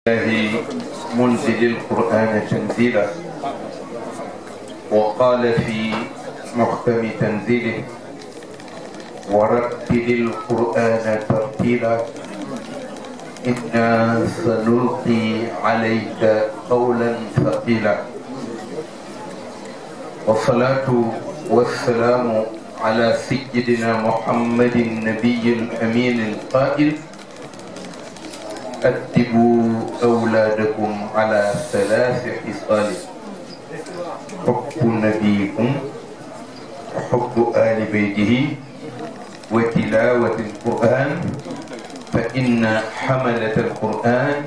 الله منزل القرآن تنزيلا وقال في محكم تنزيله ورتل القرآن ترتيلا إنا سنلقي عليك قولا ثقيلا والصلاة والسلام على سيدنا محمد النبي الأمين القائل أدبوا أولادكم على 3 خصال حب نبيكم وحب آل بيته وتلاوة القرآن فإن حملة القرآن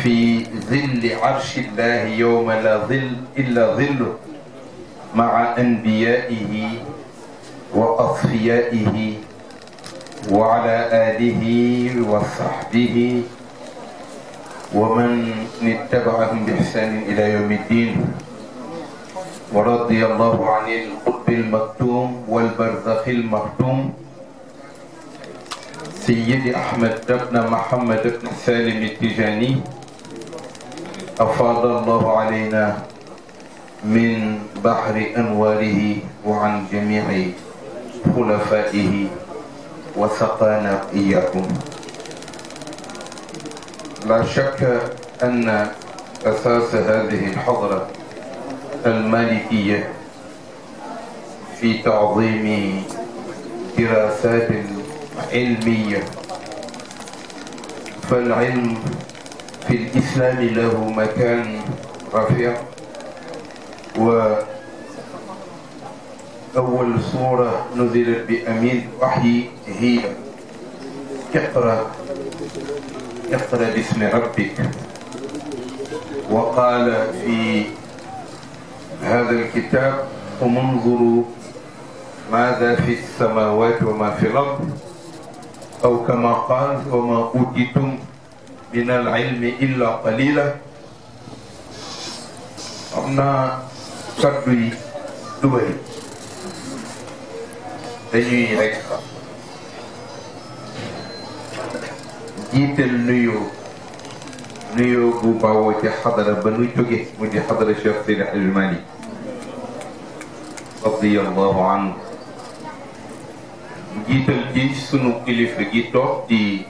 في ظل عرش الله يوم لا ظل إلا ظله مع أنبيائه وأصفيائه وعلى آله وصحبه ومن اتبعهم بإحسان إلى يوم الدين ورضي الله عن القطب المكتوم والبرزخ المختوم سيد أحمد بن محمد بن سالم التجاني أفاض الله علينا من بحر أنواره وعن جميع خلفائه وسقانا إياكم. لا شك أن أساس هذه الحضرة المالكية في تعظيم دراسات علمية، فالعلم في الإسلام له مكان رفيع، وأول سورة نزلت بأمين وحي هي اقرأ باسم ربك، وقال في هذا الكتاب ثم انظروا ماذا في السماوات وما في الأرض، أو كما قال وما أوتيتم من العلم إلا قليلا. am na kaddu yi du bëri, dañuy rek jiital nuyoo bu bawoo ci xadara ba nu jóge mu di xadara Cheikh Seydi Hadji Malick radiyallahu anhu, jiital ci sunu kilifa gi toog di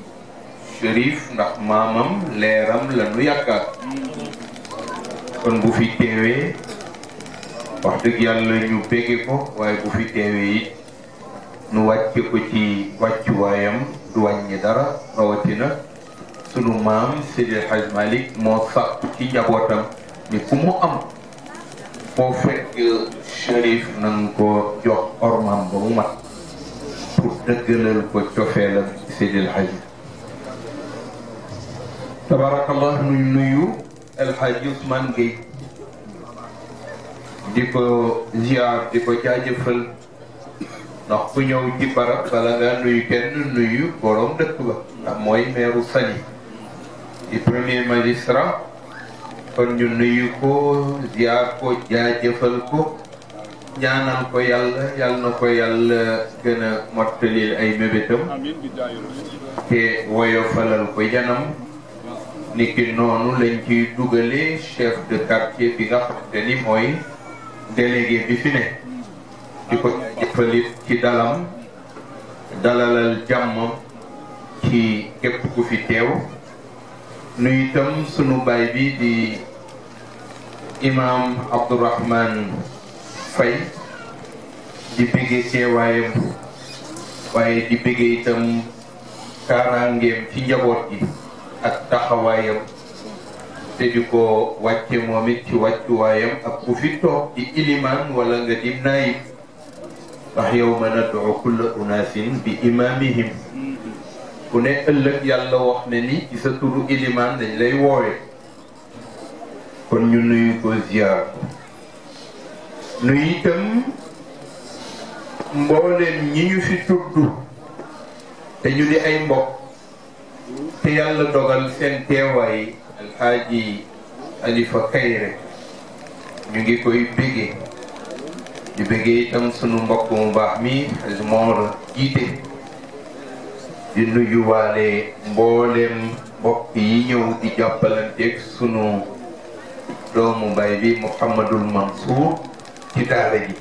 Chérif ndax maamam leeram la nu yaakaar, kon bu fi teewee wax dëgg yàlla ñu bégge ko, waaye bu fi teewee it nu wàcce ko ci wàccuwaayam du wàññi dara. rawatina sunu maam Seydi Hadji Malick moo sàkk ci njabootam ni ku mu am foo fekk Chérif nanga ko jox ormam ba mu mat pour dëggalal ko cofeelam Seydi Hadji. tabarakallah nu nuyu El Hadji Ousmane Gueye di ko ziar di ko jaajëfal, ndax ku ñëw ci barab bala nga nuyu kenn nuyu borom dëkk ba, ndax mooy meeru Saly di premier magistrat, kon ñu nuyu ko ziar ko jaajëfal ko ñaanal ko yàlla na ko yàlla gën a mottalil ay mébétam te woyofalal ko yanam. niki noonu lañ ciy dugalee chef de quartier bi nga xamante ni mooy délégué bi fi ne, di ko jëfalit ci dalalal jàmm ci képp ku fi teew. nu itam sunu baay bi di imam Abdourahmane Faye di bëggee teewaayam, waaye di bëggee itam kaaraangeem ci njaboot gi ak taxawaayam, te di ko wàcce moom it ci wàccuwaayam ak ku fi toog di ilimaan wala nga di naayib, ndax yawma nad'u kulla unaasin bi imaamihim. ku ne ëllëg yàlla wax ne ni ci sa turu ilimaan dañ lay woowe, kon ñu nuyu ko ziar ko. nuyu itam mbooleem ñi ñu fi tudd te ñu di ay mbokk te yàlla dogal seen teewaay. Alxaaji Alifa Kayre ñu ngi koy béggee di béggee itam sunu mbokk mu baax mi Mor jiite di nuyuwaale mboolem mbokk yi ñëw di jàppalanteeg sunu doomu baay bi Mouhamadul Mansour ci daara ji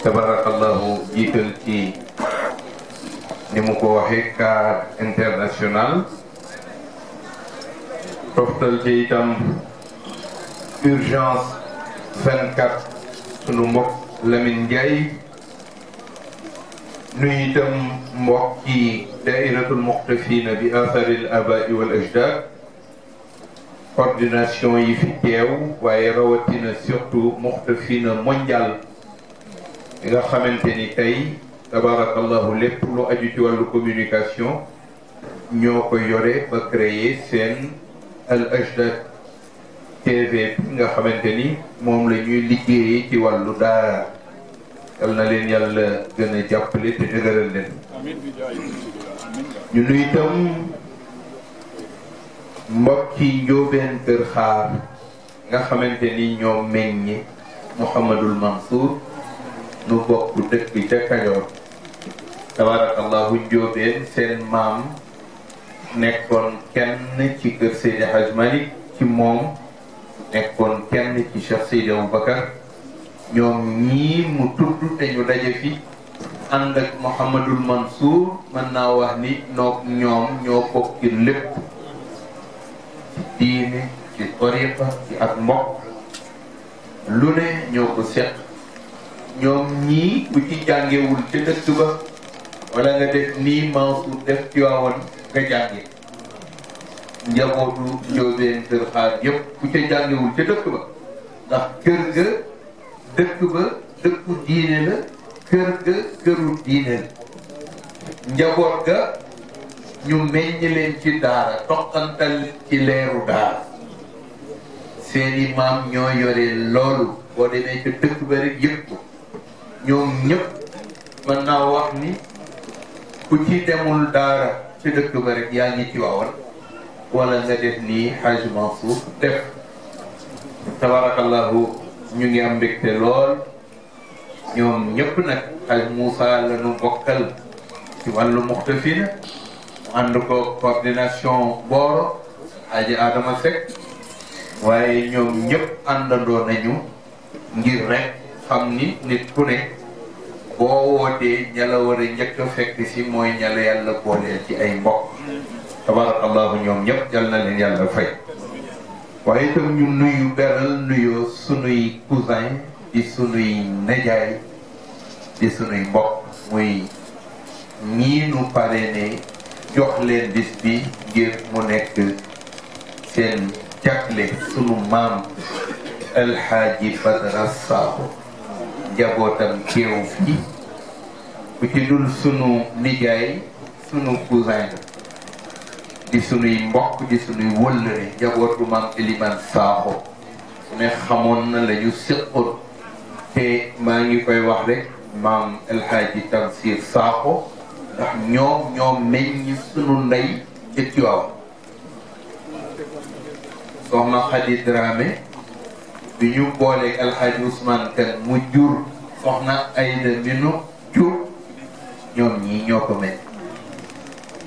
tabarakallahu jiital ci ni mu ko waxee car international toftal ci itam urgence 24 sunu mbokk Lamine Ndiaye nuyu itam mbokki dairatul muqtafina bi atharil abai wal ajdad coordination yi fi teew waaye rawatina surtout muqtafina mondial bi nga xamante ni tey tabarakallahu lépp lu aju ci wàllu communication ñoo ko yore ba créer seen al ajdad TV bi nga xamante ni moom la ñuy liggéeyee ci wàllu daara yal na leen yàlla gën a jàppale te dëgëral leen ñu nuy itam mbokki njóobeen kër xaar nga xamante ni ñoo meññi Mouhamadul Mansour nu bokk dëkk ca Kajoor tabarakallahu njóobeen seen maam nekkoon kenn ci kër Seydi Hadj Malick ci moom nekkoon kenn ci Cheikh Seydi Aboubacar ñoom ñii mu tudd te ñu daje fi ànd ak Mouhamadul Mansour mën naa wax ni noog ñoom ñoo bokki lépp ci diine ci tariqa ci ak mbokk lu ne ñoo ko seq ñoom ñii ku ci jàngewul ca dëkk ba wala nga def nii Mansour def ci waawoon nga jànge njabootu njóobeen kër xaar yëpp ku ca jàngewul ca dëkk ba ndax kër ga dëkk ba dëkku diine la kër ga këru diine la njaboot ga ñu meññ leen ci daara toqantal ci leeru daara seeni maam ñoo yore loolu boo demee ca dëkk ba rek yëpp ko ñoom ñëpp mën naa wax ni ku ci demul daara ca dëkk ba rek yaa ngi ci waawal wala nga def nii Hajj Mansour def tabarakallahu ñu ngi am mbégte lool ñoom ñëpp nag Haj Moussa la ñu bokkal ci wàllu muxtafina mu ànd ko coordination Boro Aji Adama Seck waaye ñoom ñëpp àndandoo nañu ngir rek xam ni nit ku ne boo wootee ña la war a njëkk a fekk si mooy ña la yàlla booleel ci ay mbokk tabarakallahu ñoom ñëpp yal na leen yàlla fay waaye itam ñu nuyu beral nuyoo sunuy cousin di sunuy nejaay di sunuy mbokk muy ñii nu pare ne jox leen bis bi ngir mu nekk seen jagle sunu maam Alxaaji Badara Sakho njabootam teew fii ku ci dul sunu nijaay sunu cousin di sunuy mbokk di sunuy wëllëre njabootu maam Eliman Sakho su ne xamoon na la ñu séqoon te maa ngi koy wax rek maam El Hadji Tamsir Sakho ndax ñoo meññ sunu ndey ca Tiwaawan soxna Khady Dramé bi ñu booleeg El Hadji Ousmane Kane mu jur soxna Aïda Minu jur ñoom ñii ñoo ko meññ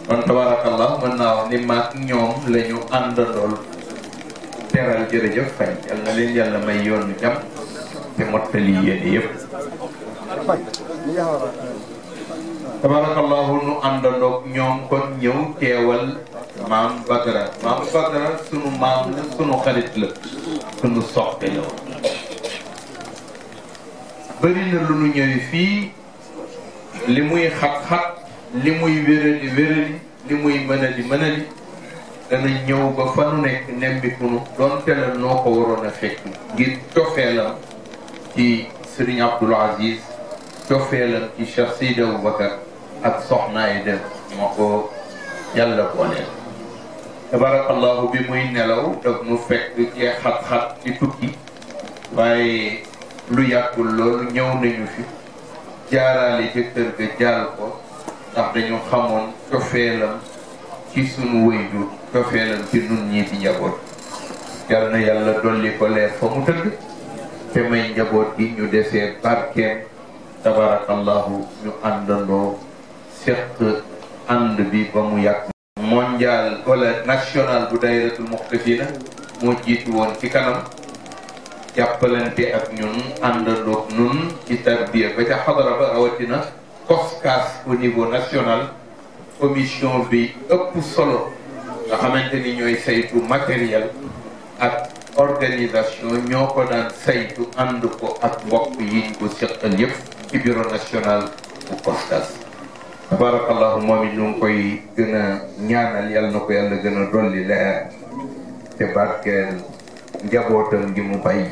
kon tabarakallah mën naa wax ni maag ñoom la ñu àndandool teral jërëjëf fay yal na leen yàlla may yoonu jàmm te mottali yéene yëpp tabarakallahu nu àndandoog ñoom kon ñëw teewal maam Badara sunu maam la sunu xarit la sunu soppe la bëri na lu nu ñëwee fii li muy xat-xat li muy wéradi li muy mënali dana ñëw ba fa nu nekk nembikunu doon tela noo ko waroon a fekk ngir cofeelam ci Serigne Abdoul Aziz cofeelam ci Cheikh Seydi Aboubacar ak soxnaay dem moo ko yàlla booleel tabarakallahu bi muy nelaw daf nu fekk ci xat-xat ci tukki waaye lu yàggul loolu ñëw nañu fi jaaraale jëkkër ga jaal ko ndax dañu xamoon cofeelam ci sunu wayjur cofeelam ci nun ñii di njaboot yal na yàlla dolli ko leer fa mu tëdd te may njaboot gi ñu desee barkeem tabarakallahu ñu àndandoo seq ànd bi ba mu yàgg mondial wala national bu dayratul muxtafina moo jiitu woon ci kanam jàppalante ak ñun àndandoog ñun ci tarbiya ba ca xadara ba rawatina COSCAS au niveau national commission bi ëpp solo nga xamante ni ñooy saytu matériel ak organisation ñoo ko daan saytu ànd ko ak mbokk yiñ ko seqal yëpp ci bureau national bu COSCAS tabarakallahu moom it ñu ngi koy gën a ñaanal yàlla na ko yàlla gën a dolli leer te barkeel njabootam gi mu bàyyi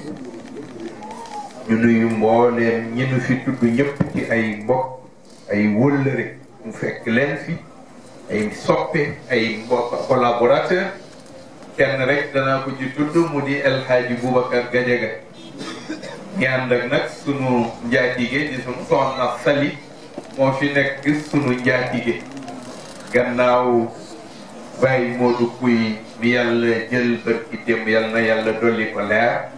ñu nuyu mbooleem ñi nu fi tudd ñëpp ci ay mbokk ay wëllëre mu fekk leen fi ay soppe ay mbokk collaborateur kenn rek danaa ko ci tudd mu di El Hadji Boubacar Gadiaga ñi ànd ak nag sunu njaatige di sunu soxna Sali moo fi nekk sunu njaatige gannaaw Baye Modou Pouy mi yàlla jël bët ki démb yàlla na yàlla dolli ko leer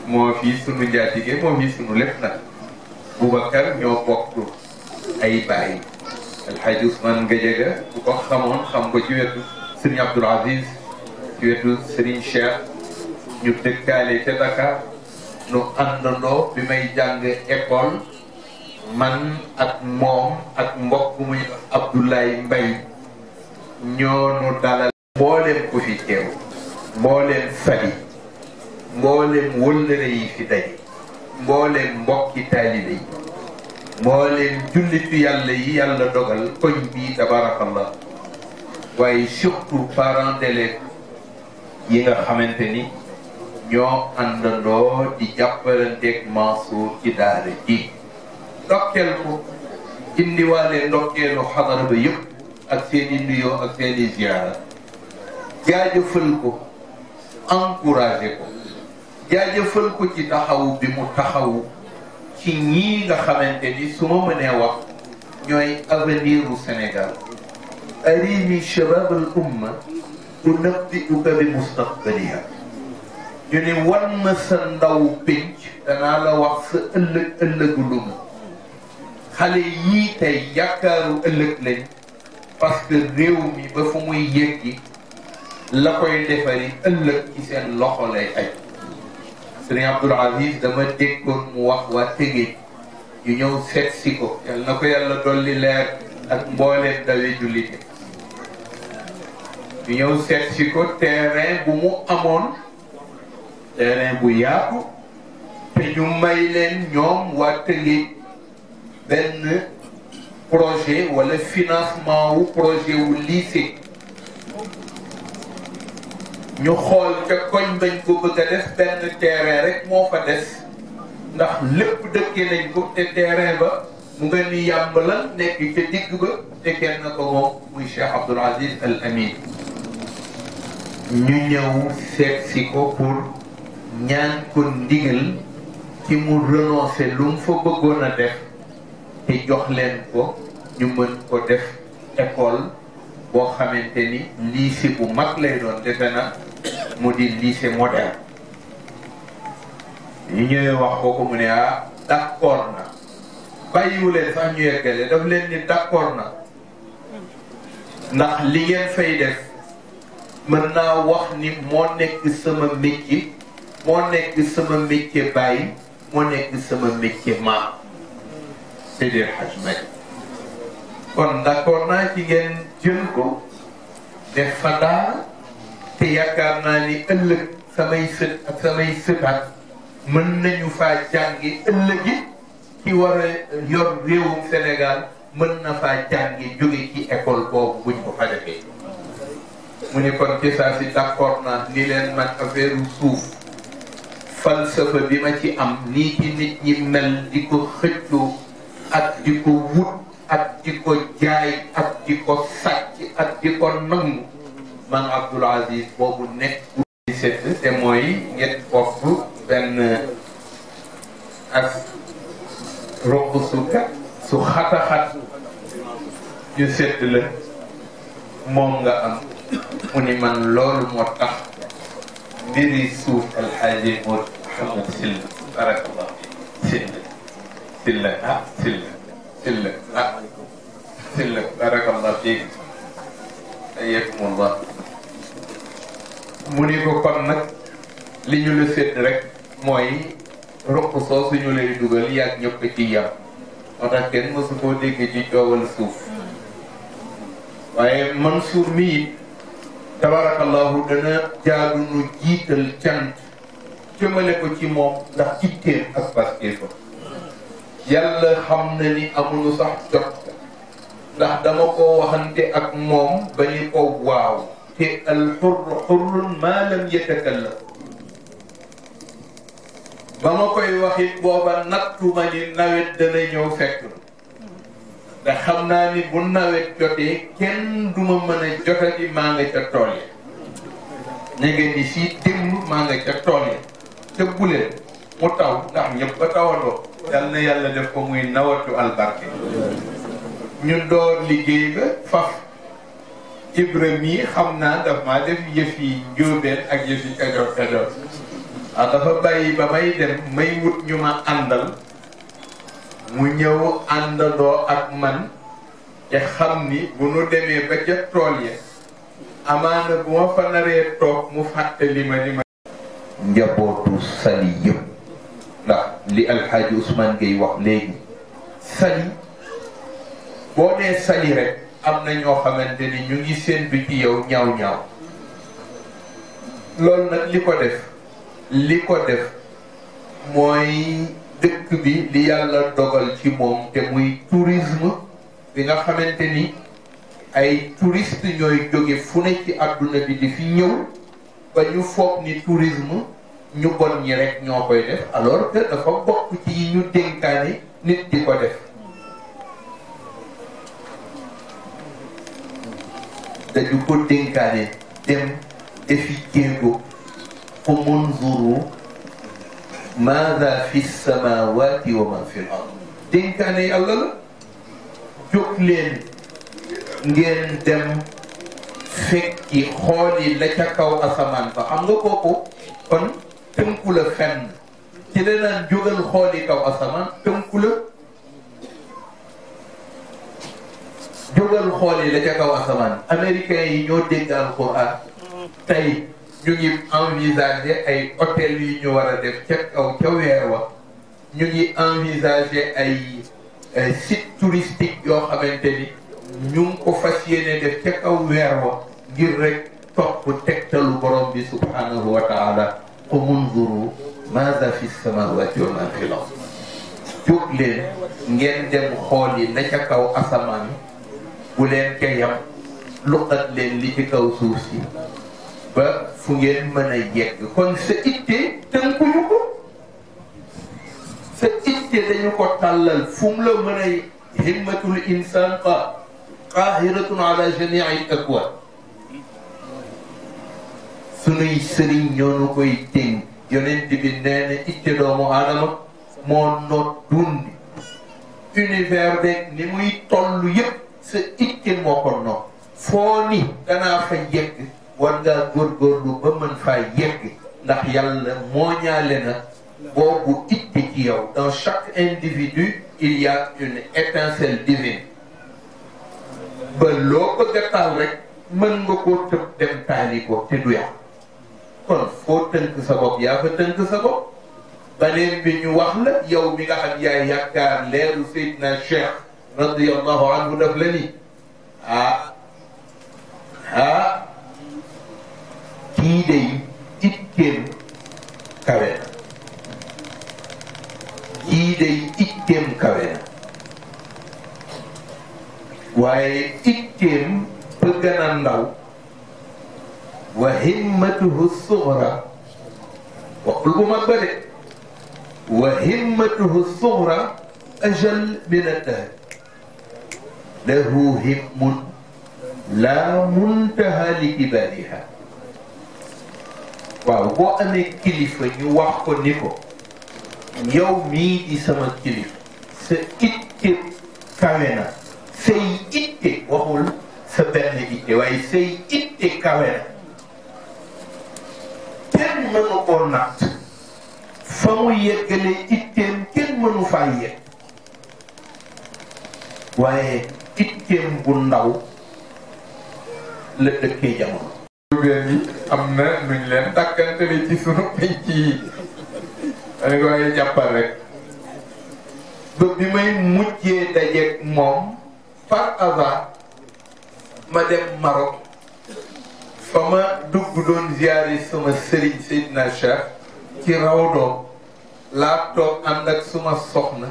moo fi sunu njaatige moo fi sunu lépp nag Boubacar ñoo bokk ay baay El Hadji Ousmane Gadiaga bu ko xamoon xam ko ci wetu Serigne Abdoul Aziz ci wetu Serigne Cheikh ñu dëkkaale ca Dakar nu àndandoo bi may jàng école man ak moom ak mbokk muy Abdoulaye Mbaye ñoo nu dalal mbooleem ku fi teew mbooleem fali mbooleem wëllëre yi fi daje mbooleem mbokki taalibe yi mbooleem jullitu yàlla yi yàlla dogal koñ bii tabarakallah waaye surtout parents d'élèves yi nga xamante ni ñoo àndandoo di jàppalanteeg Mansour ci daara ji ndokkeel ko indiwaale ndokkeelu xadara ba yëpp ak seeni nuyoo ak seeni ziyaara jaajëfal ko encouragé ko jaajëfal ko ci taxaw bi mu taxaw ci ñii nga xamante ni su ma mënee wax ñooy avenir u Sénégal arini shabab al umma unabbi'uka bi mustaqbaliha ñu ne wan ma sa ndaw pénc danaa la wax sa ëllëgu lu mu xale yii tey yaakaaru ëllëg lañ parce que réew mi ba fu muy yëggi la koy defari ëllëg ci seen loxo lay aj Serigne Abdoul Aziz dama déggoon mu wax waa Tëngéej yu ñëw seet si ko yàlla na ko yàlla dolli leer ak mbooleem dawe jullite yu ñëw seet si ko terrain bu mu amoon terrain bu yaatu te ñu may leen ñoom waa Tëngéej benn projet wala financement wu projet wu lycée ñu xool ca koñ bañ ko bëgg a def benn terrain rek moo fa des ndax lépp dëkkee nañ ko te terrain ba mu nga ni yàmb la nekk ca digg ba te kenn ko moom muy Cheikh Abdoul Aziz Al Amin ñu ñëw seet si ko pour ñaan ko ndigal ci mu renoncer lu mu fa bëggoon a def te jox leen ko ñu mën ko def école boo xamante ni lycée bu mag lay doon defe na mu di lycée moderne ñu ñëwee wax ko ko mu ne ah d'accord na bàyyiwu leen sax ñu yeggale daf leen ni d'accord na ndax li ngeen fay def mën naa wax ni moo nekk sama métier moo nekk sama métier bàyyi moo nekk sama métier maam Seydi El Hadji Malick kon d'accord naa ci ngeen jël ko def fa daara te yaakaar naa ni ëllëg samay sët ak samay sëtaat mën nañu faa jàngi ëllëgi ci war a yor réewum Sénégal mën na faa jàngi jóge ci école boobu buñ ko fa defee mu ne kon ci saa si d'accord naa ni leen man affaire suuf falsafa bi ma ci am nii ci nit ñi mel di ko xëccoo ak di ko wut ak di ko jaay ak di ko sàcc ak di ko nangu man Abdoul Aziz boobu nekk bu di sedd te mooy ngeen bokk benn as roq su xataxat ñu sedd la moom nga am mu ni man loolu moo tax mbiri suuf alxaaji Mouhamed Sylla barakallah Sylla barakallah fiik ayyakumullah mu ni ko kon nag li ñu la sédd rek mooy ruq soosu ñu lay dugal yàgg ñëpp ci yam moo tax kenn mësu koo dégg ci coowal suuf waaye Mansour mi it tabarakallahu dana jaadu nu jiital cant jëmale ko ci moom ndax itteem ak pastéefam yàlla xam na ni amuñu sax jot ndax dama ko waxante ak moom ba ni ko waaw te al xurr xurrun maa lam yatakallam ba ma koy waxit booba nattuma ni nawet dana ñëw fekk ndax xam naa ni bu nawet jotee kenn duma mën a jotati maa nga ca tool ya ne ngeen ni si démb maa nga ca tool ya te buleen mu taw ndax ñëpp ba tawandoo yal na yàlla def ko muy nawatu albarke ñu door liggéey ba faf Ibrahima yi xam naa daf maa def yëf yi njóobeen ak yëf yi kajoor kajoor dafa bàyyi ba may dem may wut ñu ma àndal mu ñëw àndandoo ak man te xam ni bu nu demee ba ca tool ya amaana bu ma fa naree toog mu fàttali ma ni ma njabootu Saly yëpp ndax li alxaaji Ousmane Gueye wax léegi Saly boo nee Saly rek am na ñoo xamante ni ñu ngi séentu ci yow ñaaw ñaaw loolu nag li ko def mooy dëkk bi li yàlla dogal ci moom te muy tourisme bi nga xamante ni ay touriste ñooy jóge fu ne ci àdduna bi di fi ñëw ba ñu foog ni tourisme ñu bon ñi rek ñoo koy def alors que dafa bokk ci yi ñu dénkaane nit di ko def dañu ko dénkaane dem defi jéego fa munzuru maada fi samawati wa ma fi l ard dénkaane yàlla la jóg leen ngeen dem fekki xooli la ca kaw asamaan fa xam nga kooku kon tënku la fenn ci la naan jógal xooli kaw asamaan tënku la jógal xooli la ca kaw asamaan américains yi ñoo dégg alquran tey ñu ngi envisager ay hôtel yu ñu war a def ca kaw ca weer wa ñu ngi envisager ay site touristique yoo xamante ni ñu ngi ko fas yéene def ca kaw weer wa ngir rek topp tegtalu borom bi subhanahu wa taala fa munzuru maada fi samawati wa ma fi l-ard jóg leen ngeen dem xool yi la ca kaw asamaan bu leen ca yam luqat leen li ci kaw suuf si ba fu ngeen mën a yegg kon sa itte tënkuñu ko sa itte dañu ko tàllal fu mu la mën a himmatul insan qaahiratun ala jamii al-akwan sunuy sëriñ ñoo nu koy dénk yonent bi nee na itte doomu aadama moo noot dundi univers beeg ni muy toll yëpp sa itte moo ko noot foo ni danaa fa yegg war ngaa góorgóorlu ba mën faa yegg ndax yàlla moo ñaale na boobu itte ci yow dans chaque individu il y a une étincelle divine ba loo bëgg a taal rek mën nga koo tëb dem taali ko te du yàqu kon foo tënk sa bopp yaa fa tënk sa bopp baneen bi ñu wax la yow mi nga xam yaay yaakaar leeru Seydina Cheikh radiyallahu anhu daf la ni kii day itteem kawe na kii day itteem kawe na waaye itteem bëgg na ndaw wa himmatuhu sughra waxul bu mag ba de wa himmatuhu sughra ajal min ad-dahr lahu himmun la muntaha li kibariha waaw boo amee kilifa ñu wax ko ni ko yow mii di sama kilifa sa itte kawe na say itte waxul sa benn itte waaye say itte kawe na kenn mënu koo natt fa mu yeggale itteem kenn mënu faa yegg waaye itteem bu ndaw la dëkkee jamono. jubeen yi am na nuñ leen tàkkantele ci sunu penc yi dañ ko waaye jàppal rek ba bi may mujjee dajeeg moom par hasard ma dem Maroc fa ma dugg doon ziyaare sama sëriñ Seydina Cheikh ci rawdoo laa toog ànd ak suma soxna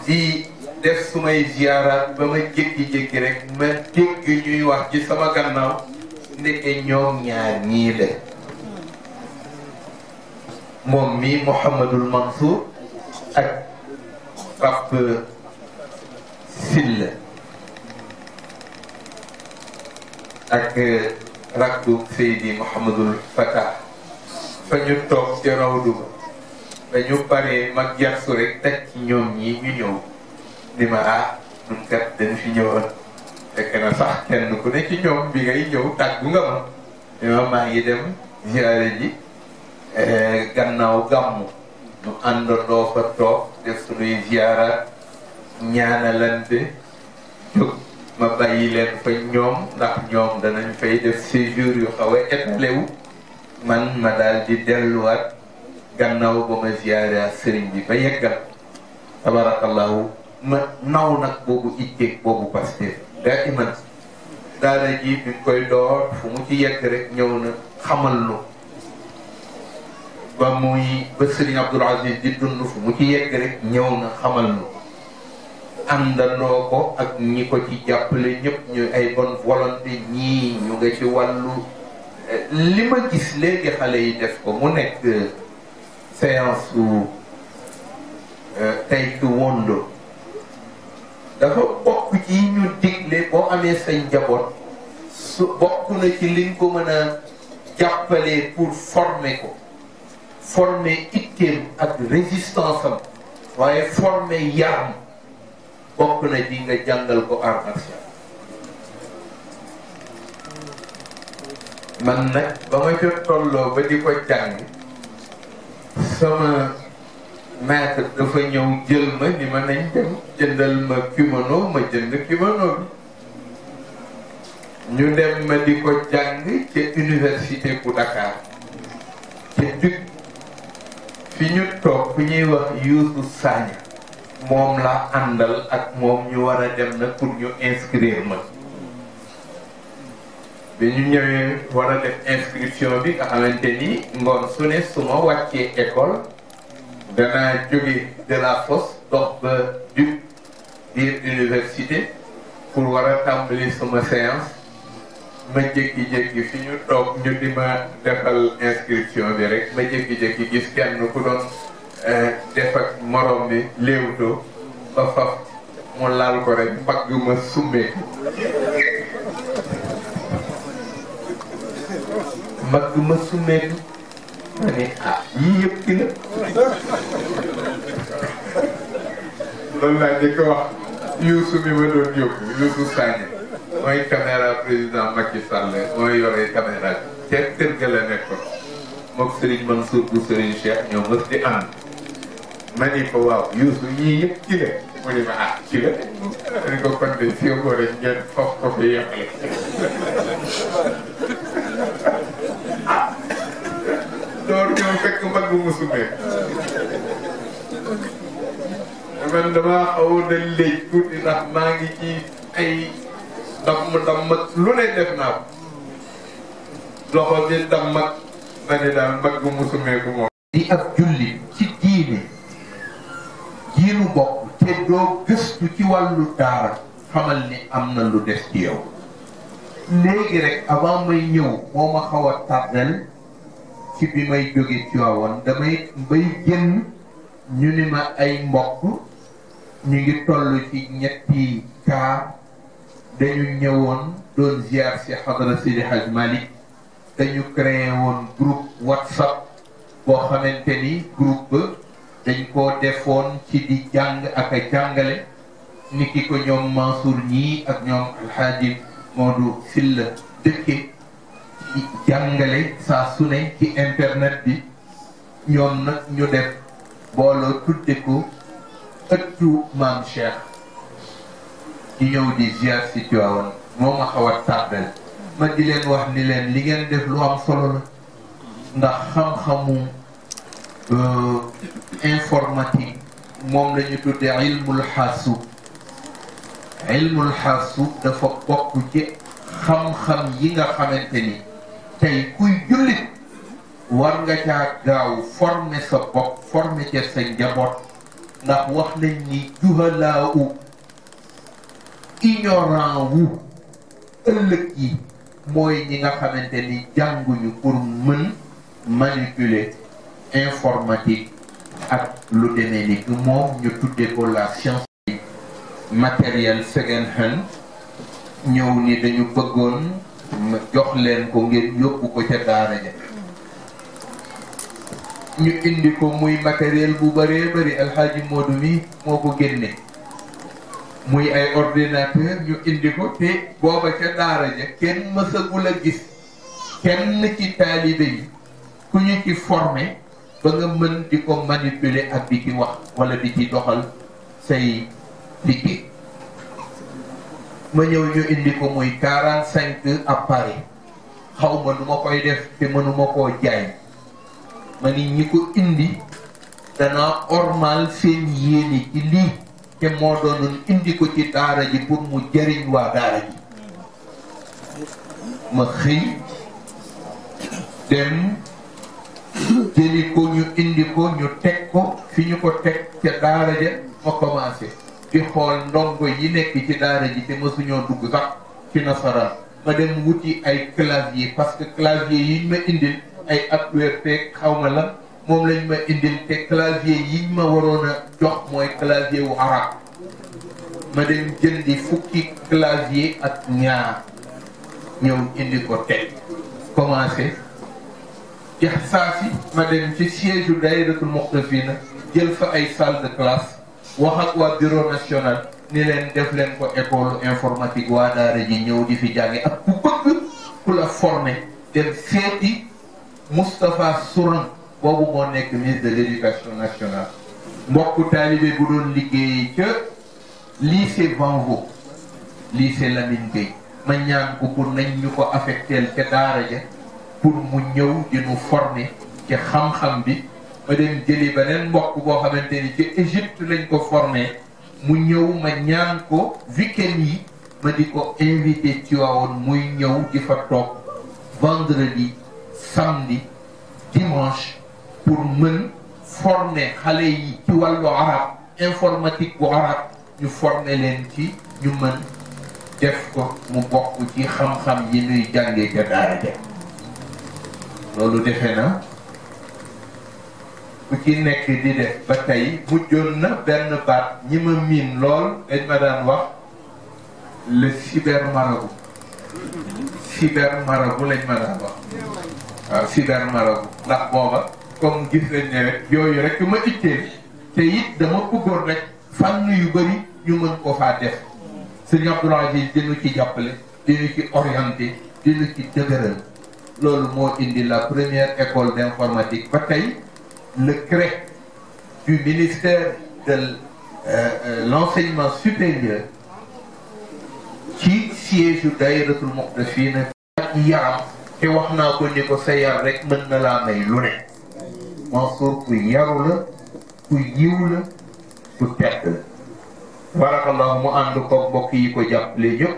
di def sumay ziyaaraat ba ma jékki-jékki rek ma dégg ñuy wax ci sama gannaaw ndeke ñoom ñaar ñii la moom mi Mouhamadul Mansour ak Pape Sylla ak rakku Seydi Mouhamadul Fatah fa ñu toog ci rawdu ba ñu paree mag jarsu rek teg ci ñoom ñii ñu ñëw di ma ñun kat dañ fi ñëwoon fekk na sax kenn ku ne ci ñoom bi ngay ñëw tàggu nga ma ñoo maa ngi dem ziyaare ji gannaaw gàmmu ñu àndandoo fa toog def sunuy ziyaaraat ñaanalante jóg ma bàyyi leen fa ñoom ndax ñoom danañ fay def séjour yu xaw a étalé wu man ma daal di delluwaat gannaaw ba ma ziyaare sëriñ bi ba yeggal tabarakallahu ma naw nag boobu itteeg boobu Pastef daa iman daara ji bi koy door fu mu ci yegg rek ñëw na xamal nu ba Sëriñ Abdul Aziz di dund fu mu ci yegg rek ñëw na xamal nu àndandoo ko ak ñi ko ci jàppale ñëpp ñu ay bonne volonté ñii ñu nga ci wàllu li ma gis léegi xale yi def ko mu nekk séance su taekwondo dafa bokk ci ñu digle boo amee sa njaboot su bokk na ci liñ ko mën a jàppalee pour former ko former itteem ak résistance am waaye former yaram bokk na ci nga jàngal ko art martial man nag ba ma ca tolloo ba di ko jàng sama maître dafa ñëw jël ma ni ma nañ dem jëndal ma kimono ma jënd kimono bi ñu dem ma di ko jàng ca université bu Dakar ca DUC fi ñu toog ku ñuy wax Youssou Sagna moom la àndal ak moom ñu war a dem na pour ñu inscrire ma bi ñu ñëwee war a def inscription bi nga xamante ni ngoon su ne su ma wàccee école danaa jóge de la fosse dox ba DUC biir université pour war a tàmbali sama séance ma jékki-jékki fi ñu toog ñu di ma defal inscription bi rek ma jékki-jékki gis kenn ku doon def ak morom bi léewtoo ba faf mu laal ko rek mbagg ma summeeku mbagg ma summeeku ma ne yii yëpp ki la loolu laa di ko wax Youssou mi ma doon yóbbu Youssou Sagna mooy caméra président Macky Sall mooy yore caméra bi te kër ga la nekkoon moom Serigne Mansour bu Serigne Cheikh ñoo mës di ànd ma ni ko waaw Youssou yii yëpp ci la mu ni ma ci la ma ni ko kon de fii ko rek ngeen foofu ko fi yemale door ñëw fekk mbagg mu sumee man damaa xaw na léegi tuuti ndax maa ngi ci ay damm lu ne def naa ko loxo bi damm ma ne daal mbagg mu sumee ko moom di ak julli ci diinu bokk te doo gëstu ci wàllu daara xamal ni am na lu des ci yow léegi rek avant may ñëw moo ma xaw a tardel ci bi may jóge ci waawoon damay bay génn ñu ni ma ay mbokk ñu ngi toll ci ñetti kaa dañu ñëwoon doon ziar si xadara Seydi Hadj Malick dañu créé woon groupe WhatsApp boo xamante ni groupe ba dañ koo defoon ci di jàng ak a jàngale ni ki ko ñoom Mansour ñii ak ñoom Alxaaji Modou Sylla dëkke ci jàngale saa su ne ci internet bi ñoom nag ñu def booloo tudde ko ëttu maam Cheikh ñu ñëw di ziar si Tiwaawan moo ma xaw a tardel ma di leen wax ni leen li ngeen def lu am solo la ndax xam-xamu informatique moom la ñu tuddee ilmul xaasub. ilmul xaasub dafa bokk ci xam-xam yi nga xamante ni tey kuy jullit war nga caa gaaw former sa bopp former ca sa njaboot ndax wax nañ ni juhalaa u ignorant wu ëllëg yi mooy ñi nga xamante ni jànguñu pour mën manipuler informatique ak lu demee ni que moom ñu tuddee ko la science matériel second hand ñëw ni dañu bëggoon jox leen ko ngeen yóbbu ko ca daara ja ñu indi ko muy matériel bu bëree bëri alxaaji Moodu mi moo ko génne muy ay ordinateur ñu indi ko te booba ca daara ja kenn mësagul a gis kenn ci taalibe yi ku ñu ci formé ba nga mën di ko manipuler ak di ci wax wala di ci doxal say liggéey ma ñëw ñu indi ko muy 45 appareils xaw ma nu ma koy def te mënuma koo jaay ma ni ñi ko indi danaa ormal seen yéene ci lii te moo doonoon indi ko ci daara ji pour mu jëriñ waa daara ji ma xëy dem jëli ko ñu indi ko ñu teg ko fi ñu ko teg ca daara ja ma commencé di xool ndongo yi nekk ci daara ji te mësuñoo dugg sax ci nasaraan ma dem wuti ay clavier parce que clavier yiñ ma indil ay AQRT xaw ma la moom lañ ma indil te clavier yiñ ma waroon a jox mooy clavier wu arab ma dem jëndi fukki clavier ak ñaar ñëw indi ko teg commencé ci saa si ma dem ci siège u daayiratul muqtafina jël fa ay salle de classe wax ak waa bureau national ni leen def leen ko école informatique waa daara ji ñëw di fi jànge ak ku bëgg ku la formé dem seeti Moustapha Souran boobu moo nekk ministre de l'éducation nationale mbokku taalibe bu doon liggéey ca lycée Vanvo lycée Lamine Gueye ma ñaan ko pour nañ ñu ko affecteel ca daara ja pour mu ñëw di nu former ci xam-xam bi ma dem jëli beneen mbokk boo xamante ni ci Égypte lañ ko formé mu ñëw ma ñaan ko week-end yi ma di ko invité Tivaouane muy ñëw di fa toog vendredi samedi dimanche pour mën former xale yi ci wàllu arab informatique bu arab ñu former leen ci ñu mën def ko mu bokk ci xam-xam yi ñuy jàngee ca daara ja loolu defe na ku ci nekk di def ba tey mujjoon na benn baat ñi ma miin lool dañ ma daan wax le cyber marabout lañ ma daan wax waaw cyber marabout ndax booba comme gis nañ ne rek yooyu rek ma itteel te it dama bëggoon rek fànn yu bëri ñu mën ko faa def sëñ Abdoul Aziz dinu ci jàppale dinu ci orienté dinu ci dëgëral loolu moo indi la première école d'informatique ba tey le CREC du ministère de l'enseignement supérieur ci siège yu daayiratul muqtafina ak yaram te wax naa ko ni ko sa yar rek mën na laa may lu ne Mansour ku yaru la ku yiw la ku tedd la barakallahu mu ànd ko mbokk yi ko jàppale yëpp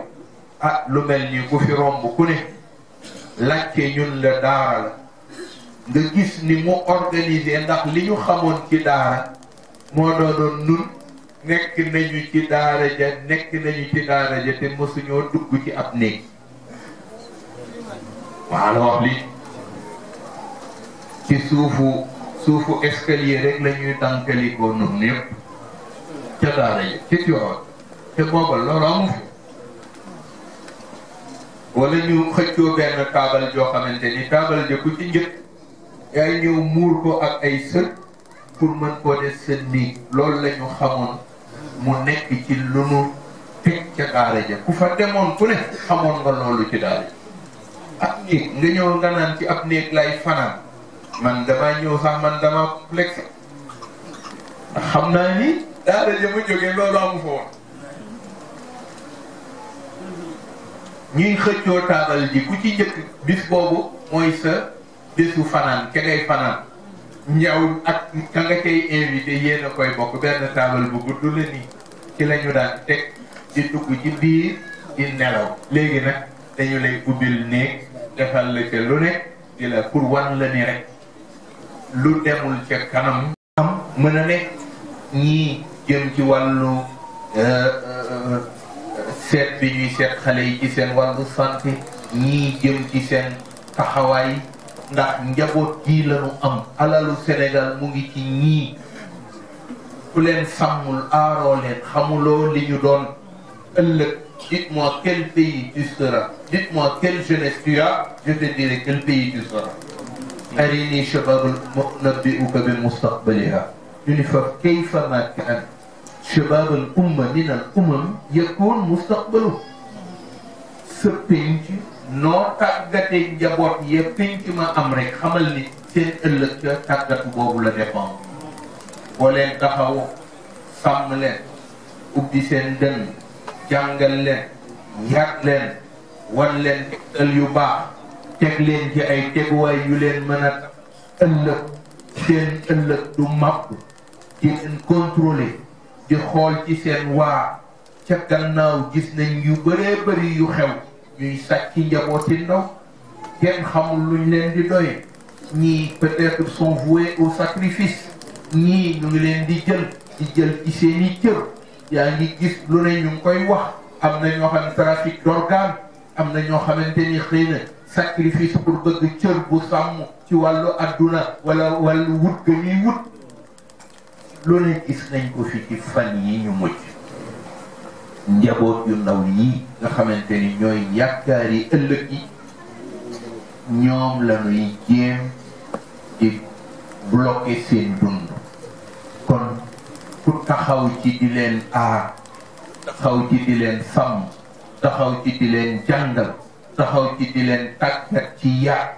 ah lu mel ni ku fi romb ku ne laajte ñun la daara la nga gis ni mu organisé ndax li ñu xamoon ci daara moo doonoon nun nekk nañu ci daara ja te mësuñoo dugg ci ab néeg waa la wax li ci suufu escalier rek la ñuy tànkalikoo nun ñëpp ca daara ja ci yoon te booba loolu amu fi wala ñu xëccoo benn taabal joo xamante ni taabal ja ku ci njëkk yaay ñëw muur ko ak ay sët pour mën koo def sa néeg loolu la ñu xamoon mu nekk ci lu nu teg ca daara ja ku fa demoon ku ne xamoon nga loolu ci daara ja ab néeg nga ñëw nga naan ci ab néeg lay fanaan man damaa ñëw sax man dama complexe ndax xam naa ni daara ja mu jógee loolu amu fa woon ñuy xëccoo taabal ji ku ci njëkk bis boobu mooy sa bésu fanaan ka ngay fanaan ñaw ak ka nga koy invité yéen a koy bokk benn taabal bu gudd la nii ci la ñu daan teg di dugg ci biir di nelaw léegi nag dañu lay ubbil néeg defal la ca lu nekk di la pour wan la ni rek lu demul ca kanam am mën a nekk ñii jëm ci wàllu seet bi ñuy seet xale yi ci seen wàllu santé ñii jëm ci seen taxawaay ndax njaboot gii lañu am alalu Sénégal mu ngi ci ñii ku leen sàmmul aaroo leen xamuloo li ñu doon ëllëg. Dites-moi quel pays tu seras. Dites-moi quelle jeunesse tu as. Je te dirai quel pays tu seras. أريني شباب نبئك بمستقبلها. كيف ما كان شباب الأمة من الأمم يكون مستقبله. سبينج نو تاغاتي نجابوت يبينج ما أمريك خمالني سين ëllëg tàggatu boobu la dépend. boo leen taxaw sàmm leen ubbi seen dënn jàngal leen yar leen wan leen tegtal yu baax teg leen ci ay teguwaay yu leen mën a ëllëg seen ëllëg du màpp ci leen contrôler di xool ci seen waa ca gannaaw gis nañ yu bëree bëri yu xew ñuy sàcc njabooti ndaw kenn xamul luñ leen di doye ñii peut-être sont voués au sacrifice ñii ñu ngi leen di jël ci seeni cër yaa ngi gis lu ne ñu ngi koy wax am na ñoo xam ne trafic d'organes am na ñoo xamante ni xëy na sacrifice pour bëgg cër bu sàmm ci wàllu adduna wala wàllu wut ga ñuy wut lu ne gis nañ ko fi ci fan yi ñu mujj njaboot yu ndaw yi nga xamante ni ñooy yaakaar yi ëllëg yi ñoom la ñuy jéem di bloquer seen dund kon ku taxaw ci di leen aar taxaw ci di leen sàmm taxaw ci di leen jàngal taxaw ci di leen tàggat ci yaat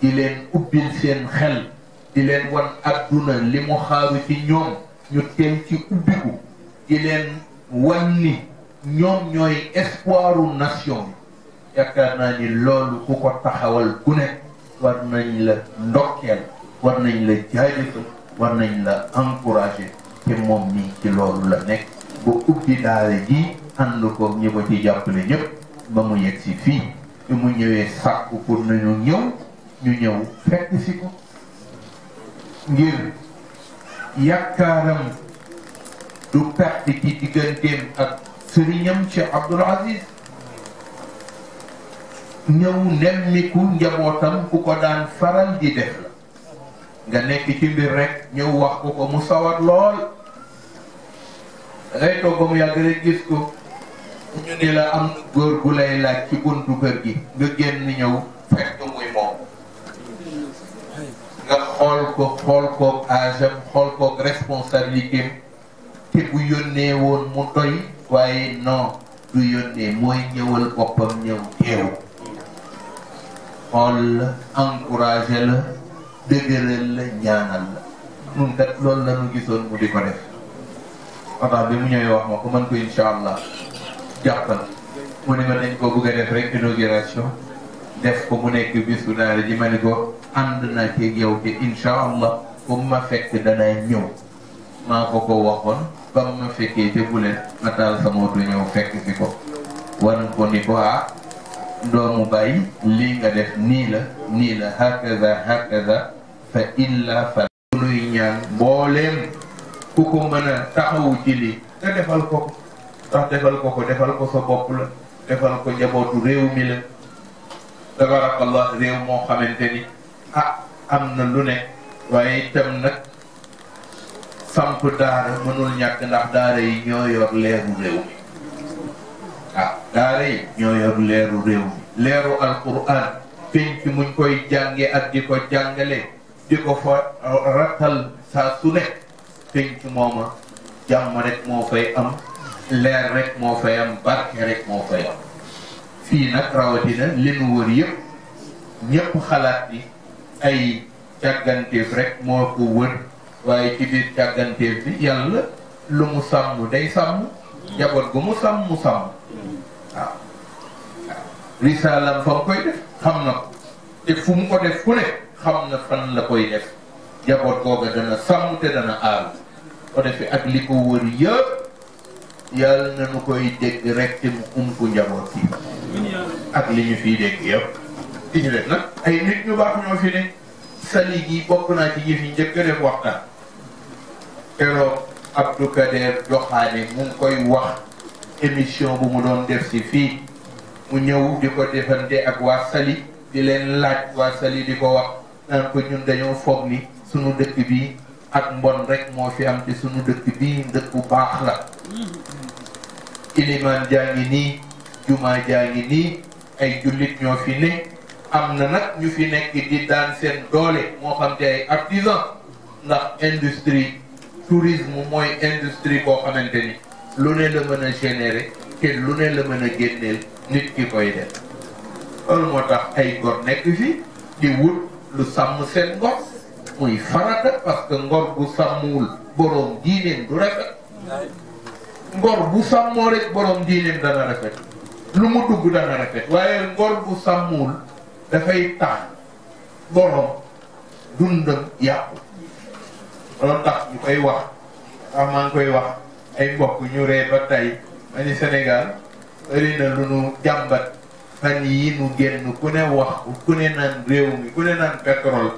di leen ubbil seen xel di leen wan adduna li mu xaaru ci ñoom ñu teel ci ubbiku di leen wan ni ñoom ñooy espoiru nation bi yaakaar naa ni loolu ku ko taxawal ku ne war nañ la ndokkeel war nañ la jaajëfal war nañ la encourager te moom nii ci loolu la nekk ba ubbi daara ji ànd ko ñi ko ci jàppale ñëpp ba mu yegg si fii te mu ñëwee sàkku pour nañu ñu ñëw fekk si ko ngir yaakaaram du perte ci digganteem ak sëriñam Cheikh Abdoul Aziz ñëw nemmiku njabootam ku ko daan faral di def la nga nekk ci mbir rek ñëw wax ko mu sawar lool dangay toog ba mu yàgg rek gis ko ñu ni la am na góor gu lay laaj ci buntu kër gi nga génn ñëw fekk muy moom nga xool koog âge am xool koog responsabilité am te bu yónnee woon mu doy waaye non du yónnee mooy ñëwal boppam ñëw teew xool la encouragé la dëgëral la ñaanal la nun kat loolu la ñu gisoon mu di ko def waxtaan bi mu ñëwee wax ma ko mën ko incha allah jàppal mu ne ma dañ ko bëgg a def rek inauguration def ko mu nekk bisu daara ji ma ni ko ànd naa ci yow te incha allah bu ma fekk danaa ñëw maa ko ko waxoon ba ma fekkee te bu leen ma taal sama oto ñëw fekk si ko wan ko ni ko doomu bàyyi lii nga def nii la hakaza fa illa fa nuy ñaan mbooleem ku ko mën a taxawu ci lii nga defal ko ndax defal ko sa bopp la defal ko njabootu réew mi la tabarakallah réew moo xamante ni am na lu ne waaye itam nag samp daara mënul ñàkk ndax daara yi ñoo yor leeru réew mi daara yi ñoo yor leeru réew mi leeru alquran penc muñ koy jànge ak di ko jàngale di ko fa rattal saa su nekk penc mooma jàmm rek moo fay am leer rek moo fay am barke rek moo fay am fii nag rawatina li nu wër yëpp ñëpp xalaat ni ay càgganteef rek moo ko wër waaye ci biir càgganteef bi yàlla lu mu sàmm day sàmm njaboot gu mu sàmm waaw risaalam fa mu koy def xam na ko te fu mu ko def fu ne xam na fan la koy def jaboot googa dana sàmm te dana aaru ko defee ak li ko wër yëpp yàlla na nu koy dégg rek te mu umpu njaboot yi ak li ñu fiy dégg yëpp di ci def nag ay nit ñu baax ñoo fi ne sali gi bokk naa ci yëf yi njëkk a def waxtaan keroog Abdou Kader Joxaane mu ngi koy wax émission bu mu doon def si fii mu ñëw di ko defante ak waa Sali di leen laaj waa Sali di ko wax naan ko ñun dañoo foog ni sunu dëkk bi ak mbon rek moo fi am te sunu dëkk bi dëkk bu baax la ilimaan jaa ngi nii jumaa jaa ngi nii ay jullit ñoo fi ne am na nag ñu fi nekk di daan seen doole moo xam te ay artisan ndax industrie tourisme mooy industrie boo xamante ni lu ne la mën a générer te lu ne la mën a génneel nit ki koy def loolu moo tax ay gor nekk fi di wut lu sàmm seen ngor muy farata parce que ngor bu sàmmuwul boroom diineem du rafet ngor bu sàmmoo rek boroom diineem dana rafet lu mu dugg dana rafet waaye ngor bu sàmmuwul dafay tax boroom dundam yàqu loolu tax ñu koy wax maa ngi koy wax ay mbokk ñu ree ba tey ma ni Sénégal bëri na lu nu jàmbat fan yi nu génn ku ne wax ku ne naan réew mi ku ne naan pétrole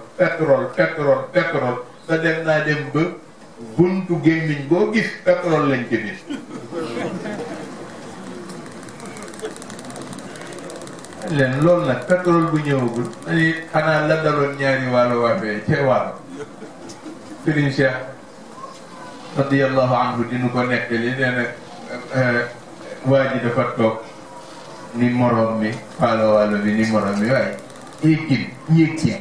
te dem naa dem ba buntu gémmiñ boo gis pétrole lañ ci bis leen loolu nag pétrole bu ñëwagul ma ni xanaa la daloon ñaari wàllu waafee ca wàllu Serigne Cheikh radiyallahu anhu dinu ko nettali nee na waa ji dafa toog ni morom mi wàllo wàllo bi ni morom mi waaye ñéeg ci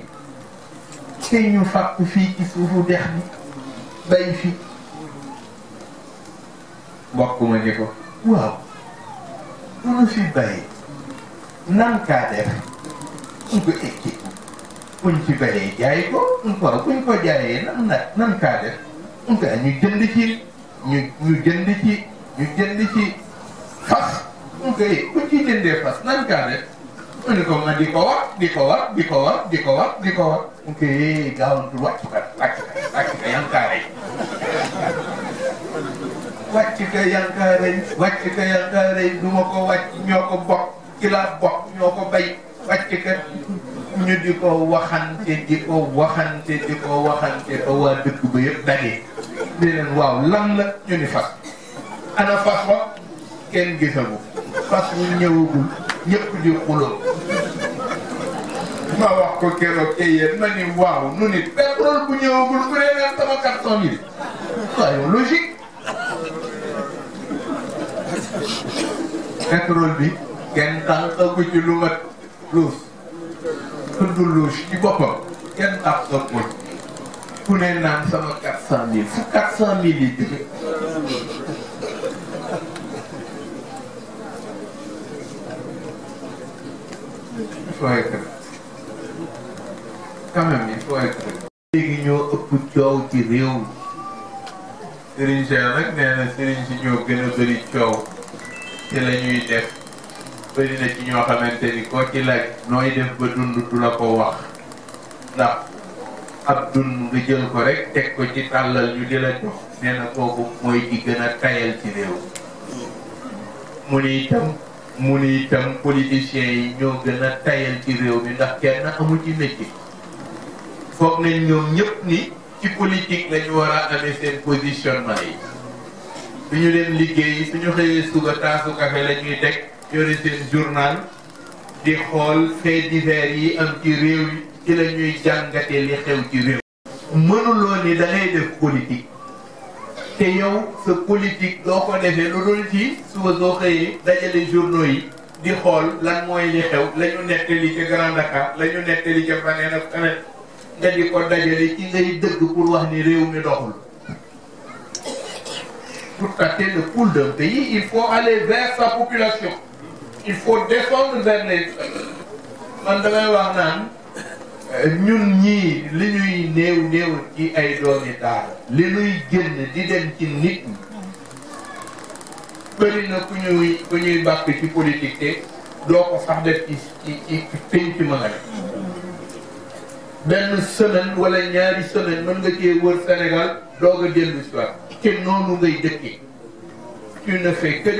te ñu fàkk fii ci suufu dex bi bay fi mbokk ma ni ko waaw lu fi bay nan kaa def ñu ko ekki buñ ci bayee jaay ko buñ ko jaayee nan kaa def ñu jënd ci fas buñ ci jëndee fas nan kaa def mu ne ko ma di ko war gaawantul wàcc ka yankaare du ma ko wàcc ñoo ko bokk ci laa bokk ñoo ko bay wàcc ka ñu di ko waxante ba waa dëkk ba yëpp daje di leen waaw lan la ñu ni fas ana fas wa kenn gisagu fas wu ñëwagul ñëpp di xuloo ma wax ko keroog te yéen ma ni waaw nu nit pétrole bu ñëwagul ku ne naan sama 400 000 soyons logique pétrole bi kenn tànqagu ci lu mat luus tudd luus ci boppam kenn tànqagu ku ne naan sama 400 000 fu 400 000 yi jóge il faut être quand même il faut être léegi ñoo ëpp coow ci réew mi Serigne Cheikh nag nee na Serigne si ñoo gën a bëri coow ci la ñuy def bëri na ci ñoo xamante ni koo ci laaj nooy def ba dund du la ko wax ndax ab dund nga jël ko rek teg ko ci tàllal ñu di la jox nee na kooku mooy di gën a tayal ci réew mu ni itam politiciens yi ñoo gën a tayal ci réew mi ndax kenn amul ci métier foog nañ ñoom ñëpp ni ci politique lañu war a amee seen positionnement yi suñu leen liggéey suñu xëyee suba taasu café la ñuy teg yore seen journal di xool faits divers yi am ci réew yi ci la ñuy jàngatee li xew ci réew mënuloo ni da ngay def politique te yow sa politique doo ko defee lu dul ci suba soo xëyee dajale journaux yi di xool lan mooy li xew la ñu nettali ca Grand Dakar la ñu nettali ca faneen ak faneen nga di ko dajale ci ngay dëgg pour wax ni réew mi doxul. Pour tâter le pouls d'un pays, il faut aller vers sa population. Il faut descendre vers les... man damay wax naan ñun ñii li ñuy néew ci ay doomi daara li ñuy génn di dem ci nit ñi bëri na ku ñuy bàkk ci politique te doo ko sax def ci penc ma nga benn semaine wala ñaari semaine mën nga cee wër Sénégal doog a dellu si waat te noonu ngay dëkkee tu ne fais que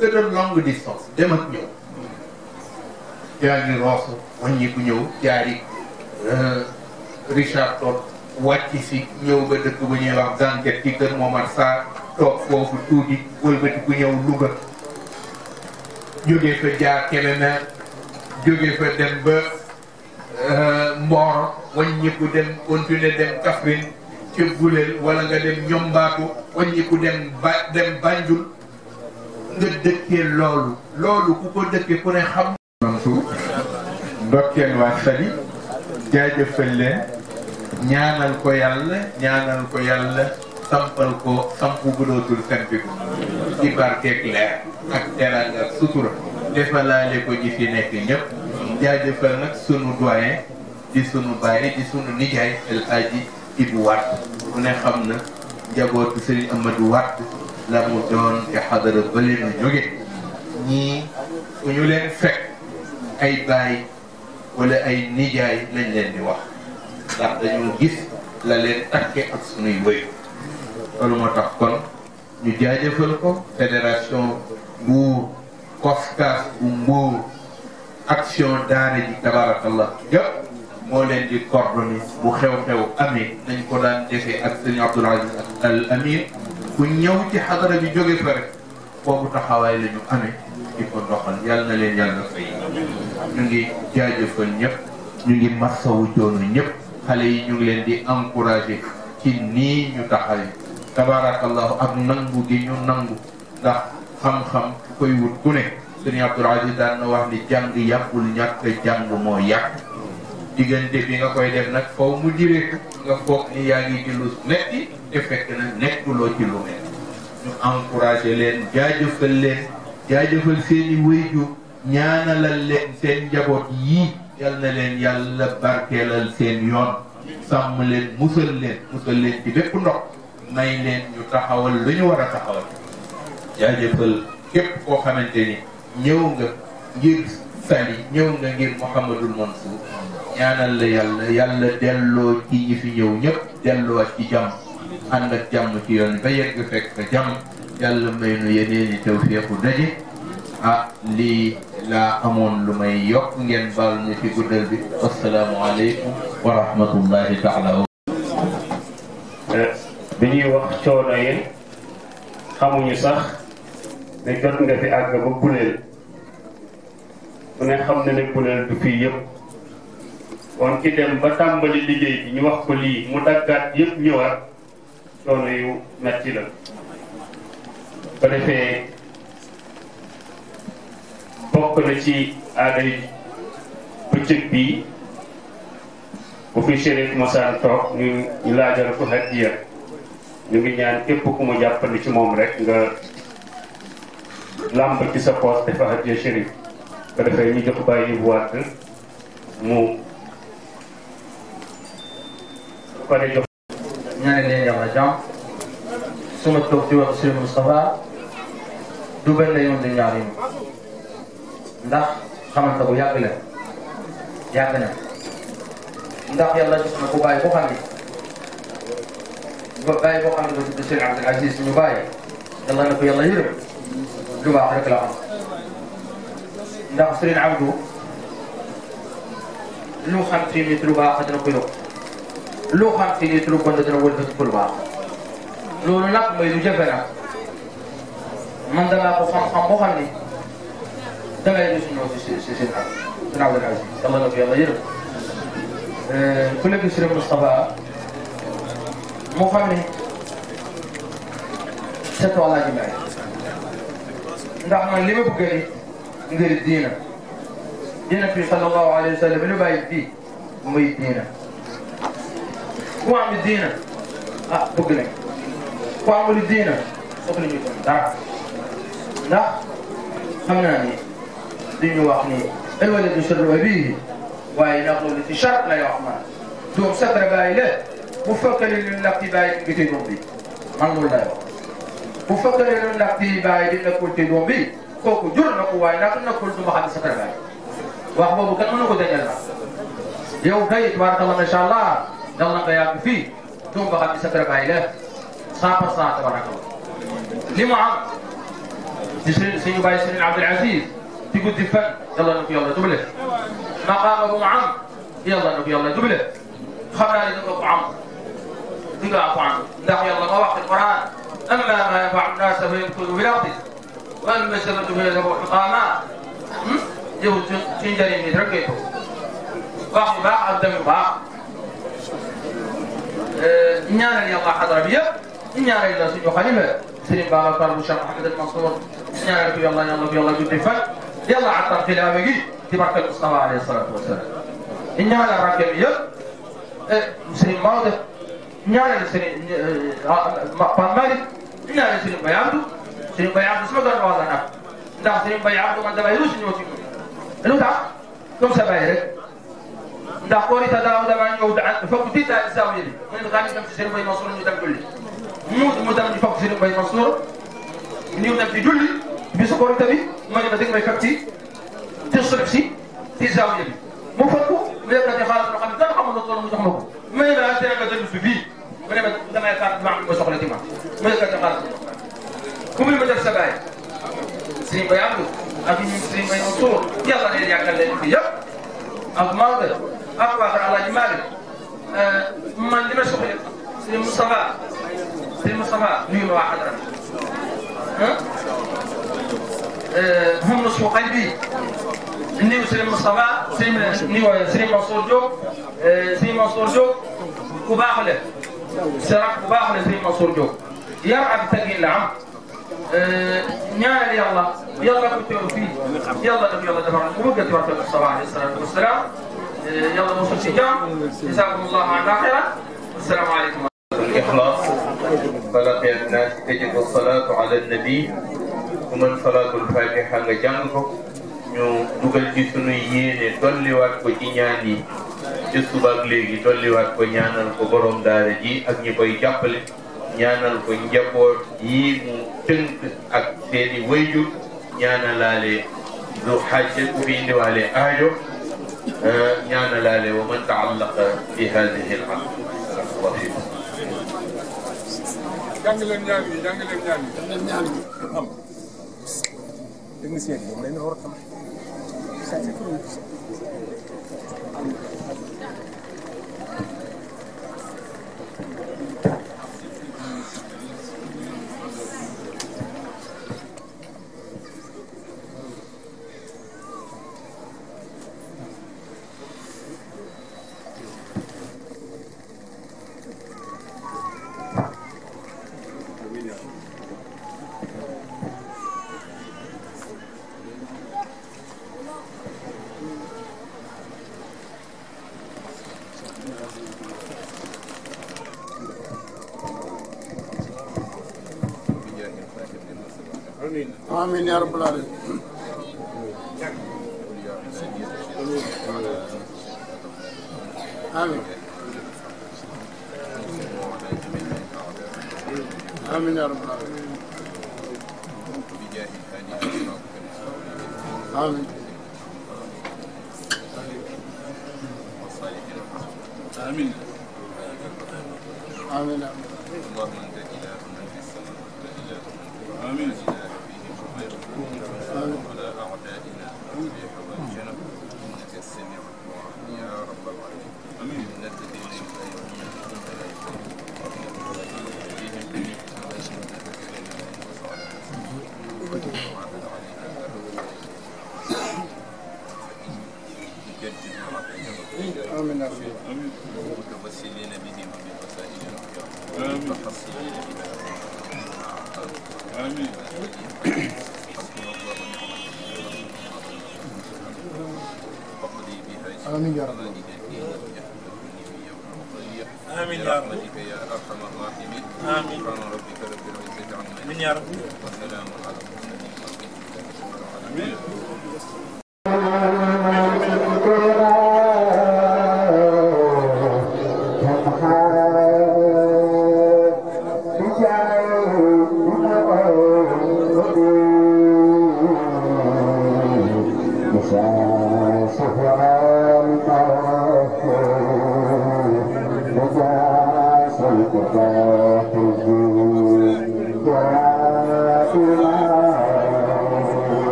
de longue distance dem ak ñëw yaa ngi Rosso wàññi ku ñëw jaari Richard Toll wàcc si ñëw ba dëkk bu ñuy wax Ganket ci kër Momar Sarr toog foofu tuuti wëlbati ku ñëw Louga jógee fa jaar Kébémer jógee fa dem ba Mboro wàññiku dem continuer dem Kaffrine ca Gulel wala nga dem Ñombaatu wàññiku dem Banjul nga dëkkee loolu ku ko dëkkee ku ne xam Mansour ndokkeel waa Saly jaajëfal leen ñaanal ko yàlla sampal ko sampu bu dootul sempi ko ci barkeek leer ak teranga ak sutura defalaale ko ñi fi nekk ñëpp jaajëfal nag sunu doyen di sunu baay di sunu nijaay El Hadji Ibou Wade mu ne xam na njabootu Serigne Amadou Wade la mu doon te xadara ba leen a jóge ñii fu ñu leen fekk ay baay wala ay nijaay lañ leen di wax ndax dañu gis la leen takke ak sunuy wëy loolu moo tax kon ñu jaajëfal ko fédération Mbour COSCAS bu Mbour action daara ji tabarakallah yëpp moo leen di coordonné bu xew-xew amee nañ ko daan defee ak sëñ Abdoul Aziz Al Amir ku ñëw ci xadara bi jóge fa rek boobu taxawaay la ñu amee di ko doxal yàlla na leen yàlla fay ñu ngi jaajëfal ñëpp ñu ngi massawu joono ñëpp xale yi ñu ngi leen di encouragé ci nii ñu taxawee tabarakallahu ak nangu gi ñu nangu ndax xam-xam koy wut ku ne sëñ Abdoul Aziz daan na wax ni jàng yàqul ñàkk jàng moo yàq diggante bi nga koy def nag foofu mu diree nga foog ni yaa ngi ci lu metti te fekk na nekkuloo ci lu metti ñu encouragé leen jaajëfal seeni wéyju ñaanalal leen seen njaboot yii yal na leen yàlla barkeelal seen yoon sàmm leen musal leen ci bépp ndox may leen ñu taxawal lu ñu war a taxawal jaajëfal képp koo xamante ni ñëw nga ngir Saly ñëw nga ngir Mouhamadul Mansour ñaanal la yàlla delloo ci ñi fi ñëw ñëpp delloo ci jàmm ànd ak jàmm ci yoon ba yegg fekk jàmm yàlla may nu yeneen i tawfeexu daje lii laa amoon lu may yokk ngeen baal ñu ci guddal bi assalaamu aleykum wa rahmatullahi taala bi ñuy wax coono yi xamuñu sax ne jot nga fi àgg ba Gulel ku ne xam ne Gulel du fii yëpp kon ki dem ba tàmbali liggéey bi ñu wax ko lii mu daggaat yëpp ñëwaat coono yu metti la ko defee bokk na ci aaday bëccëg bii bu fi Chérif Moussane toog ñu laajal ko hadiya ñu ngi ñaan képp ku mu jàppandi ci moom rek nga làmb ci sa poos dafa hadiya Chérif ko defee ñu jox bàyyi waat mu ko de jox ñaari leen yàlla jàmm suma toog ci wax Serigne Moustapha du benn yoon di ñaar yoon ndax xamante bu yàgg la na ndax yàlla gis na ko bàyyi boo xam ne bàyyi boo xam ne ba tudd Serigne Abdoul Aziz ñu bàyyi yàlla na ko yàlla yërëm lu baax rek la am ndax Serigne Abdou lu xam ci nit lu baax dina ko yokk lu xam ci nit lu bon dina wëlbati ko lu baax loolu nag mooy lu jafe nag man dangaa ko xam-xam boo xam ni dangay gis ñëw si seen Abdoul Aziz yàlla na ko yàlla yërëm ku nekk Serigne Moustapha moo xam ni c'est toi laa ji may ndax man li ma bëgg ni ngir diina bi sallallahu alayhi wa sallam lu bàyyi fii muy diina ku am diina bëgg nañ ku amul diina soxla ñu ko dara ndax xam naa ni dañu wax ni alwaladu sharru abiihi waaye naqulu ci shart lay wax man doom satra bàyyi la bu fekkee ne ñun ndax ci bàyyi nga ci doom bi man loolu lay wax bu fekkee ne ñun ndax ci bàyyi di nekkul ci doom bi kooku jur na ko waaye nag nekkul du ma xam sa kër baay wax boobu kan mën na ko dañal la yow kay tabarakallah macha allah dal na nga yàgg fii du ma xam sa kër baay la 100% tabarakallah li mu am di suñu bàyyi Serigne Abdoul Aziz di guddi fan yàlla na ko yàlla dubale maqaama bu mu am yàlla na ko yàlla dubale xam naa ne da nga ko am di nga ko am ndax yàlla ma wax ci Alquran amma ma yanfa'u an-nas fa yamkutu fil ardi wa amma sabatu fa yadhabu hutama yow ci njëriñ mi rek ngay toog wax bu baax ak tamit baax ñaanal yàlla xadara bi yëpp ñaanal yàlla suñu xalifa Serigne Babacar bu Cheikh Mouhamed El Mansour ñaanal ko yàlla guddi fan yàlla attan xilaafa gi ci barke Mustafa alayhi salatu wassalam ñaanal rakkam yëpp Serigne Maodo ñaanal Serigne Pape Malick ñaanal Serigne Baye Abdou sama doon wax la nag ndax Serigne Baye Abdou man damay rus ñëw ci lu tax comme ça bàyyi rek ndax korite daaw damaa ñëw fokk di daal zaawiya bi mu ne xaalis dem ci Serigne Baye Mansour ñu dem julli mu dem di fokk Serigne Baye Mansour ñu dem di julli bisu korite bi ma ne ma dégg may fekk ci suuf si ci zaawiya bi mu fokk mu yëkkati xaalis loo xam ne dara xamul loolu mu jox ma ko may la teel nga dellu si bii mu ne ma damay carte ma am ma soxla ci ma mu yëkkati xaalis ku muy ma def sa baay Serigne Baye Abdou ak ñu Serigne Baye Mansour yàlla na yàggal leen fi yëpp ak Maodo ak waa kër Alaaji Malick man li ma soxla Serigne Moustapha nuyu ma waa xadara هم نصف قلبي nuyu Serigne Moustapha Serigne Mansour Diop ku baax la Serac ku baax la Serigne Mansour Diop yar ak teggin la am ñaanal yàlla ko teew fii yàlla daf yàlla defal mu bëgg a teew ak Moustapha alayhi salaatu wa salaam yàlla mosul ci jàmm jazaakumullahu xayran assalaamu aleykum. الإخلاص فلق الناس تجب الصلاة على النبي ومن صلاة الفاتحة nga jàng ko ñu dugal ci sunu yéene dolliwaat ko ci ñaan yi ci suba ak léegi dolliwaat ko ñaanal ko borom daara ji ak ñi koy jàppale ñaanal ko njaboot yi mu tënk ak seeni wayjur ñaanalaale du xaaje ku fi indiwaale aajo ñaanalaale wa man taallaqa bi hadihi al-aqd jàng leen ñaan yi jàng leen ñaan yi xam technicien bi dañu war a xam آمين يا رب العالمين. آمين آمين يا رب العالمين. آمين آمين آمين اللهم انت اله من في السماء آمين ولا أعدائنا في حوائجنا إنك السميع الدعاء يا رب العالمين آمين من الذين يؤمنون آمين آمين متوسلين بهم بوسائل الخير متحصلين بها آمين آمين يا رب. آمين يا رحمتك يا أرحم الراحمين. آمين. سبحان ربك رب العزة عما يصفون. آمين يا رب. وسلام على المرسلين. آمين.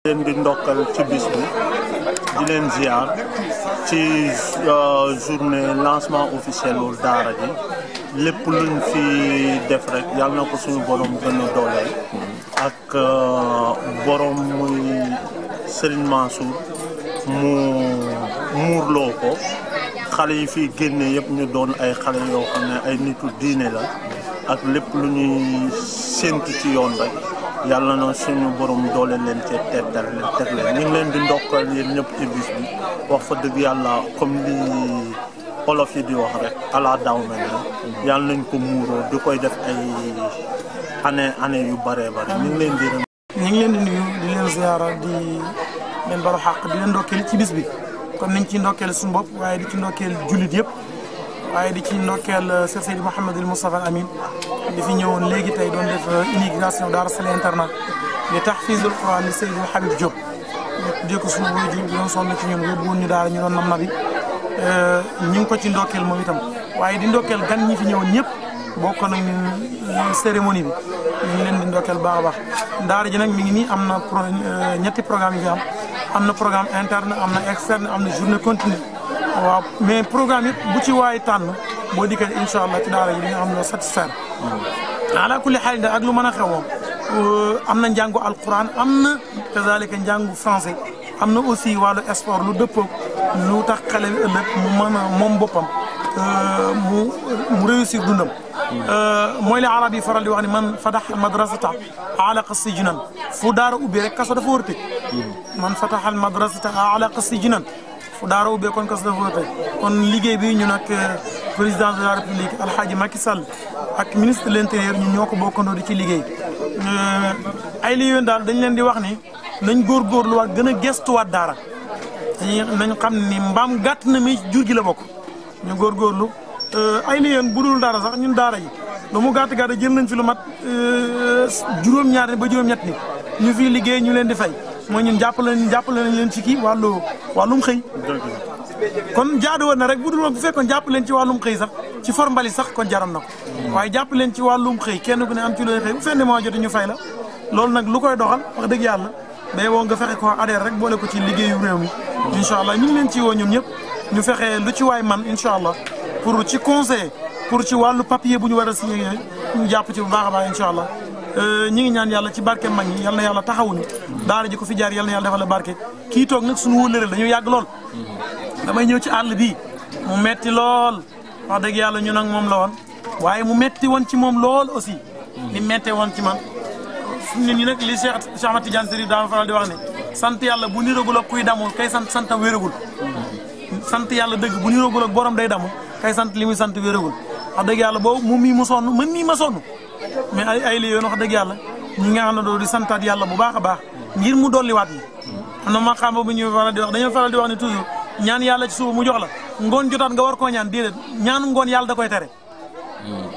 leen di ndokkal ci bis bi di leen ziar ci journée lancement officiel ul daara ji lépp luñ fi def rek yàlla na ko suñu borom gën a dooleel ak borom muy Serigne Mansour mu muurloo ko xale yi fi génne yëpp ñu doon ay xale yoo xam ne ay nitu diine la ak lépp lu ñuy séntu ci yoon rek yàlla na suñu borom doole leen ci teg leen ñu ngi leen di ndokkal yéen ñëpp ci bis bi wax fa dëgg yàlla comme li olof yi di wax rek ala daaw na ne yàlla nañ ko muuroo di koy def ay année yu bëree bëri ñu ngi leen di nuyu di leen ziara di leen balu xàq di leen ndokkeel ci bis bi comme niñ ci ndokkeel suñu bopp waaye di ci ndokkeel jullit yëpp waaye di ci ndokkeel Cheikh Seydi Mouhamadul Moustapha Amin di fi ñëwoon léegi tey doon def inauguration Daara Salih internat di tahfizul Quran li Seydi Habib Diop ñu tuddee ko suñu waajur bi doon sonn ci ñun yóbbu woon ñu daara ñu doon nam na bi ñu ngi ko ci ndokkeel moom itam waaye di ndokkeel gan ñi fi ñëwoon ñëpp bokk nañ cérémonie bi ñu ngi leen di ndokkeel baax a baax daara ji nag mi ngi nii am na ñetti programme yi fi am na programme interne am na externe am na journée continue waaw mais programme yëpp bu ci waay tànn boo dikkee incha allah ci daara ji li nga xam ne satisfaire ala kulli xaal ak lu mën a xewoo am na njàngu alquran am na kazalika njàngu français am na aussi wàllu sport lu dëppoo lu tax xale bi ëllëg mu mën a moom boppam mu réussir dundam mooy li arab yi faral di wax ni man fatax madrasata alaqa sijnan fu daara ubbee rek kaso dafa war a tëj man fataxal madrasata alaqa sijnan fu daara ubbee kon kaso dafa war a tëj kon liggéey bi ñu nag président de la république alhaaji Macky Sall ak ministre de l'intérieur ñun ñoo ko bokkandoo di ci liggéey ay li yoon daal dañ leen di wax ni nañ góorgóorluwaat gën a gestuwaat daara nañ xam ni mbaam gàtt na mi jur gi la bokk ñu góorgóorlu ay li yoon bu dul dara sax ñun daara yi lu mu gàtt gàtt jël nañ fi lu mat juróom-ñaar ba juróom-ñett ni ñu fii liggéey ñu leen di fay mooy ñun jàppale nañ leen ci kii wàllum xëy kon jaadu woon na rek bu dul woon bu fekkoon jàpp leen ci wàllum xëy sax ci for mbali sax kon jaroon na ko waaye jàpp leen ci wàllum xëy kenn ku ne am ci looy xëy bu fenn moo jotee ñu fay la loolu nag lu koy doxal wax dëgg yàlla day woo nga fexe ko adhéré rek boole ko ci liggéeyu réew mi incha allah ñu ngi leen ci woo ñoom ñëpp ñu fexe lu ci waay man incha allah pour ci conseil pour ci wàllu papier bu ñu war a signé yooyu ñu jàpp ci bu baax a baax incha allah ñi ngi ñaan yàlla ci barke mag ñi yal na yàlla taxawuñu daara ji ko fi jaar yal na yàlla defal la barke kii toog nag suñu wëllëral dañoo yàgg lool damay ñëw ci àll bii mu metti lool wax dëgg yàlla ñu nag moom la woon waaye mu metti woon ci moom lool aussi ni mettee woon ci man fu mu ne nii nag li Cheikh Ahmad Tidiane Chérif daan faral di wax ne sant yàlla bu niragul ak kuy damul kay santam wéragul sant yàlla dëgg bu niragul ak borom day damu kay sant li muy sant wéragul wax dëgg yàlla boobu moom mii mu sonn man mii ma sonn mais ay li yoon wax dëgg yàlla ñi nga xam ne doo di santaat yàlla bu baax a baax ngir mu dolliwaat yi am na ma xam bu ñu faral di wax dañoo faral di wax ne toujours ñaan yàlla ci suba mu jox la ngoon jotaat nga war koo ñaan déedéet ñaanu ngoon yàlla da koy tere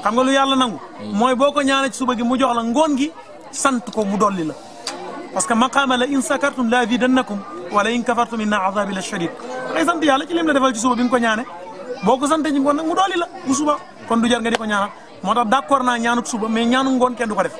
xam nga lu yàlla nangu mooy boo ko ñaanee ci suba gi mu jox la ngoon gi sant ko mu dolli la parce que maqaama la in sakartum la azidannakum wala in kafartum inna azabi la shadid ngay sant yàlla ci lim la defal ci suba bi nga ko ñaane boo ko sante ci ngoon nag mu dolli la bu suba kon du jar nga di ko ñaanal moo tax d'accord naa ñaanut suba mais ñaanu ngoon kenn du ko def